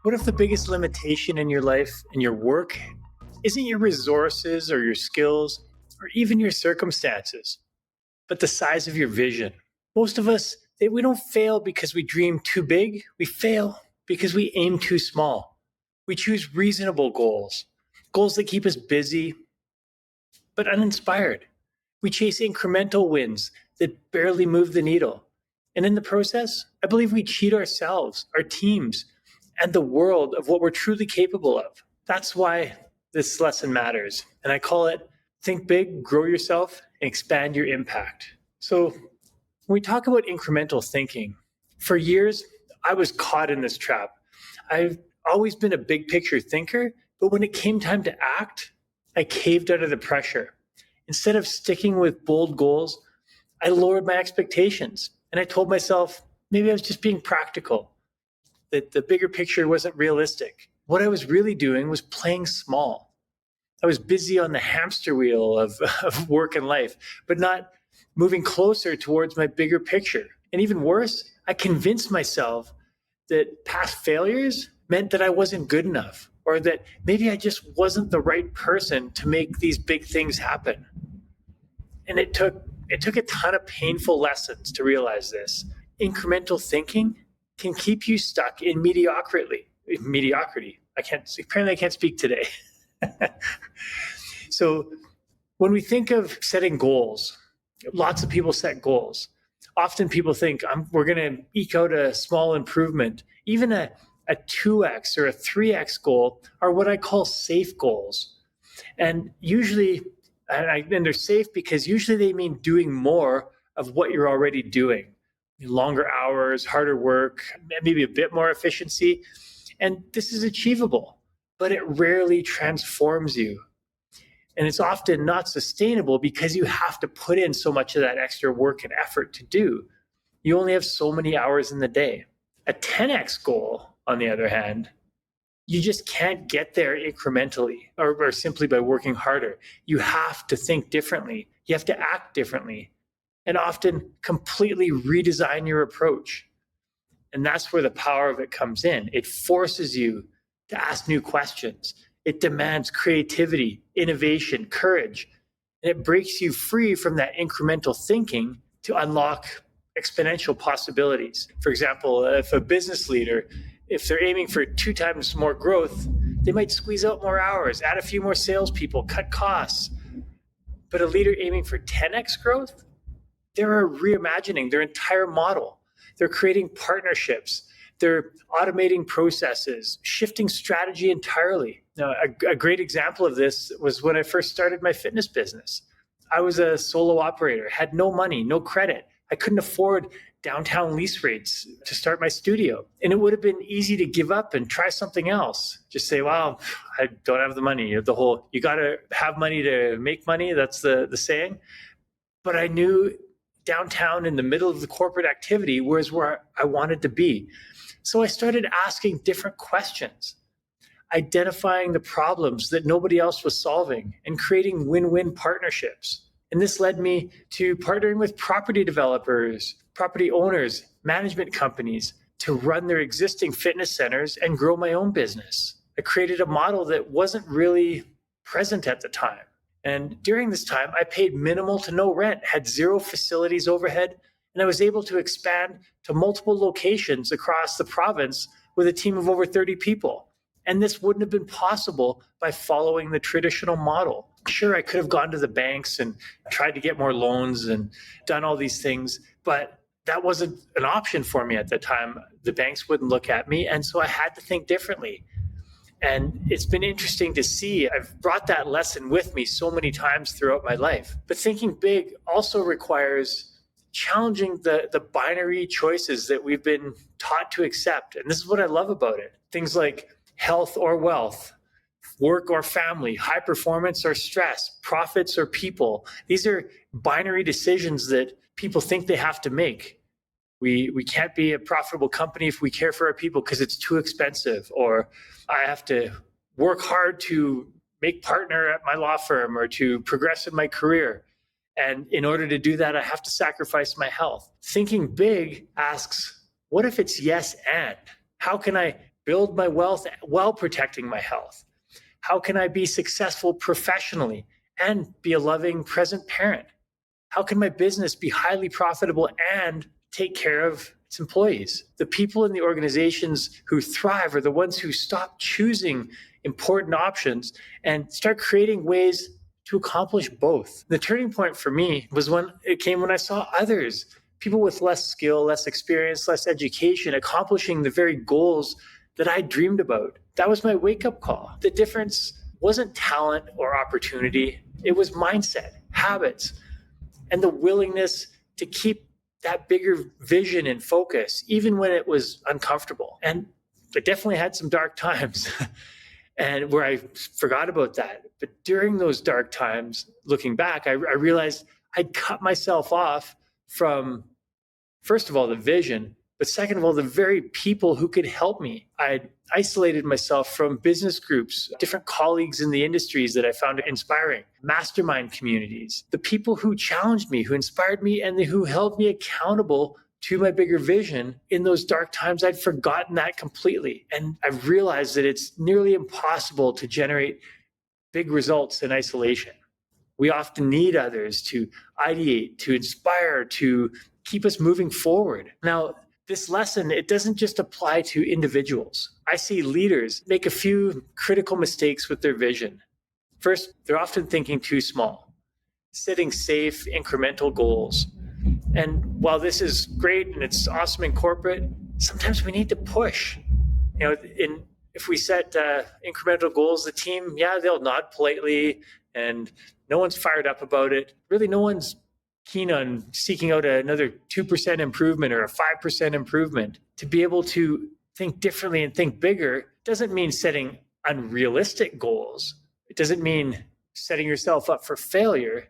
What if the biggest limitation in your life and your work isn't your resources or your skills or even your circumstances, but the size of your vision? Most of us, we don't fail because we dream too big. We fail because we aim too small. We choose reasonable goals, goals that keep us busy but uninspired. We chase incremental wins that barely move the needle. And in the process, I believe we cheat ourselves, our teams, and the world of what we're truly capable of. That's why this lesson matters. And I call it think big, grow yourself, and expand your impact. So when we talk about incremental thinking, for years, I was caught in this trap. I've always been a big picture thinker, but when it came time to act, I caved under the pressure. Instead of sticking with bold goals, I lowered my expectations and I told myself maybe I was just being practical, that the bigger picture wasn't realistic. What I was really doing was playing small. I was busy on the hamster wheel of work and life, but not moving closer towards my bigger picture. And even worse, I convinced myself that past failures meant that I wasn't good enough, or that maybe I just wasn't the right person to make these big things happen. And it took a ton of painful lessons to realize this. Incremental thinking can keep you stuck in mediocrity. I can't speak today. So when we think of setting goals, lots of people set goals. Often people think we're going to eke out a small improvement. Even a 2x or a 3x goal are what I call safe goals. And usually, and they're safe because usually they mean doing more of what you're already doing. Longer hours, harder work, maybe a bit more efficiency. And this is achievable, but it rarely transforms you. And it's often not sustainable because you have to put in so much of that extra work and effort to do. You only have so many hours in the day. A 10x goal, on the other hand, you just can't get there incrementally or simply by working harder. You have to think differently. You have to act differently and often completely redesign your approach. And that's where the power of it comes in. It forces you to ask new questions. It demands creativity, innovation, courage, and it breaks you free from that incremental thinking to unlock exponential possibilities. For example, if a business leader, if they're aiming for 2 times more growth, they might squeeze out more hours, add a few more salespeople, cut costs. But a leader aiming for 10x growth, they're reimagining their entire model. They're creating partnerships. They're automating processes, shifting strategy entirely. Now, a great example of this was when I first started my fitness business. I was a solo operator, had no money, no credit. I couldn't afford downtown lease rates to start my studio. And it would have been easy to give up and try something else. Just say, well, I don't have the money. You got to have money to make money. That's the saying. But I knew downtown in the middle of the corporate activity was where I wanted to be. So I started asking different questions, identifying the problems that nobody else was solving and creating win-win partnerships. And this led me to partnering with property developers, property owners, management companies to run their existing fitness centers and grow my own business. I created a model that wasn't really present at the time. And during this time, I paid minimal to no rent, had zero facilities overhead, and I was able to expand to multiple locations across the province with a team of over 30 people. And this wouldn't have been possible by following the traditional model. Sure, I could have gone to the banks and tried to get more loans and done all these things, but that wasn't an option for me at the time. The banks wouldn't look at me, and so I had to think differently. And it's been interesting to see. I've brought that lesson with me so many times throughout my life. But thinking big also requires challenging the binary choices that we've been taught to accept. And this is what I love about it. Things like health or wealth, work or family, high performance or stress, profits or people. These are binary decisions that people think they have to make. We can't be a profitable company if we care for our people because it's too expensive, or I have to work hard to make partner at my law firm or to progress in my career. And in order to do that, I have to sacrifice my health. Thinking big asks, what if it's yes and? How can I build my wealth while protecting my health? How can I be successful professionally and be a loving present parent? How can my business be highly profitable and take care of its employees? The people in the organizations who thrive are the ones who stop choosing important options and start creating ways to accomplish both. The turning point for me was when I saw others, people with less skill, less experience, less education, accomplishing the very goals that I dreamed about. That was my wake-up call. The difference wasn't talent or opportunity. It was mindset, habits, and the willingness to keep that bigger vision in focus, even when it was uncomfortable. And I definitely had some dark times and where I forgot about that. But during those dark times, looking back, I realized I'd cut myself off from, first of all, the vision, but second of all, the very people who could help me. I'd isolated myself from business groups, different colleagues in the industries that I found inspiring, mastermind communities, the people who challenged me, who inspired me, and who held me accountable to my bigger vision. In those dark times, I'd forgotten that completely. And I realized that it's nearly impossible to generate big results in isolation. We often need others to ideate, to inspire, to keep us moving forward. Now, this lesson, it doesn't just apply to individuals. I see leaders make a few critical mistakes with their vision. First, they're often thinking too small, setting safe, incremental goals. And while this is great and it's awesome in corporate, sometimes we need to push. If we set incremental goals, the team, they'll nod politely and no one's fired up about it. Really, no one's keen on seeking out another 2% improvement or a 5% improvement. To be able to think differently and think bigger doesn't mean setting unrealistic goals. It doesn't mean setting yourself up for failure.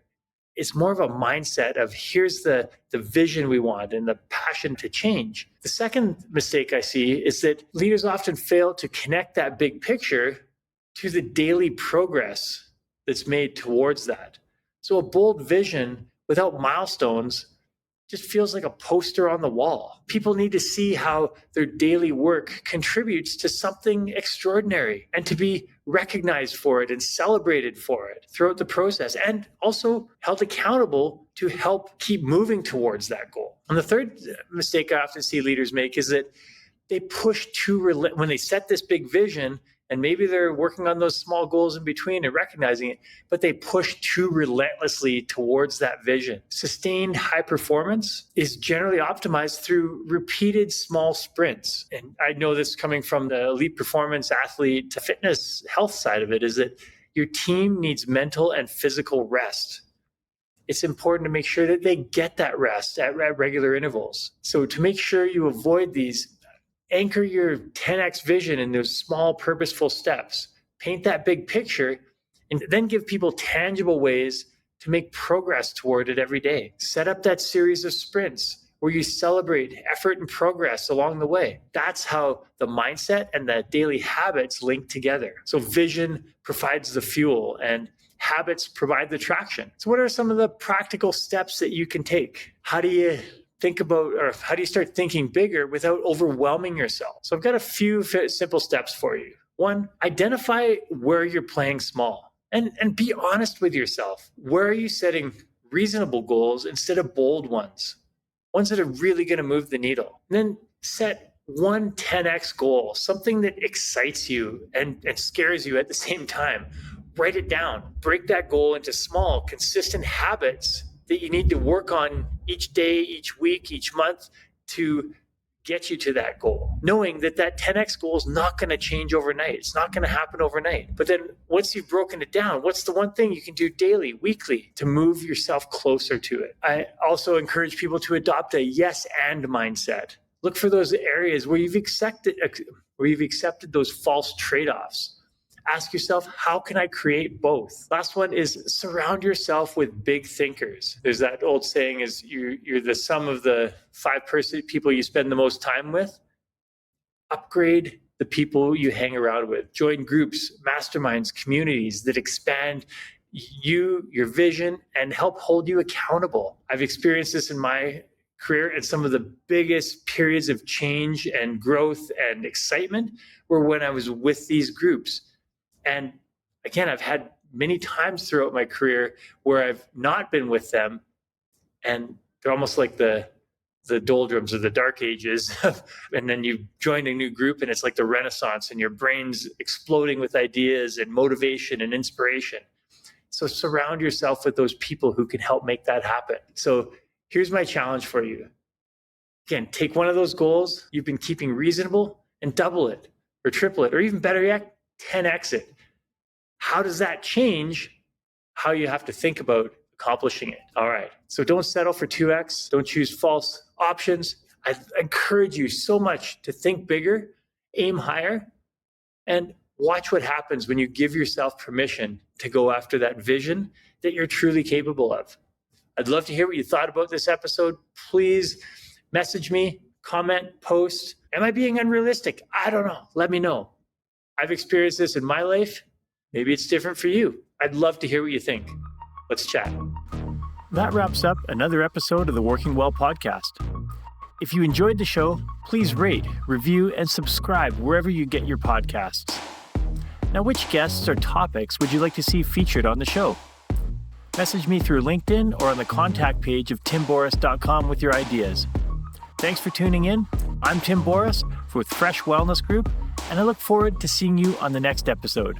It's more of a mindset of here's the vision we want and the passion to change. The second mistake I see is that leaders often fail to connect that big picture to the daily progress that's made towards that. So a bold vision without milestones just feels like a poster on the wall. People need to see how their daily work contributes to something extraordinary and to be recognized for it and celebrated for it throughout the process, and also held accountable to help keep moving towards that goal. And the third mistake I often see leaders make is that they push when they set this big vision, and maybe they're working on those small goals in between and recognizing it, but they push too relentlessly towards that vision. Sustained high performance is generally optimized through repeated small sprints. And I know this coming from the elite performance athlete to fitness health side of it, is that your team needs mental and physical rest. It's important to make sure that they get that rest at regular intervals. So to make sure you avoid these, anchor your 10x vision in those small, purposeful steps. Paint that big picture, and then give people tangible ways to make progress toward it every day. Set up that series of sprints where you celebrate effort and progress along the way. That's how the mindset and the daily habits link together. So vision provides the fuel and habits provide the traction. So what are some of the practical steps that you can take? How do you start thinking bigger without overwhelming yourself? So I've got a few simple steps for you. One, identify where you're playing small and be honest with yourself. Where are you setting reasonable goals instead of bold ones that are really going to move the needle? And then set one 10x goal, something that excites you and scares you at the same time. Write it down. Break that goal into small, consistent habits that you need to work on each day, each week, each month to get you to that goal. Knowing that 10x goal is not going to change overnight. It's not going to happen overnight. But then once you've broken it down, what's the one thing you can do daily, weekly to move yourself closer to it? I also encourage people to adopt a yes and mindset. Look for those areas where you've accepted those false trade-offs. Ask yourself, how can I create both? Last one is surround yourself with big thinkers. There's that old saying is you're the sum of the 5 people you spend the most time with. Upgrade the people you hang around with. Join groups, masterminds, communities that expand your vision and help hold you accountable. I've experienced this in my career and some of the biggest periods of change and growth and excitement were when I was with these groups. And again, I've had many times throughout my career where I've not been with them, and they're almost like the doldrums or the dark ages. And then you join a new group and it's like the Renaissance and your brain's exploding with ideas and motivation and inspiration. So surround yourself with those people who can help make that happen. So here's my challenge for you. Again, take one of those goals you've been keeping reasonable and double it or triple it, or even better yet, 10x it. How does that change how you have to think about accomplishing it? All right. So don't settle for 2x. Don't choose false options. I encourage you so much to think bigger, aim higher, and watch what happens when you give yourself permission to go after that vision that you're truly capable of. I'd love to hear what you thought about this episode. Please message me, comment, post. Am I being unrealistic? I don't know. Let me know. I've experienced this in my life. Maybe it's different for you. I'd love to hear what you think. Let's chat. That wraps up another episode of the Working Well podcast. If you enjoyed the show, please rate, review, and subscribe wherever you get your podcasts. Now, which guests or topics would you like to see featured on the show? Message me through LinkedIn or on the contact page of timborys.com with your ideas. Thanks for tuning in. I'm Tim Borys with Fresh Wellness Group, and I look forward to seeing you on the next episode.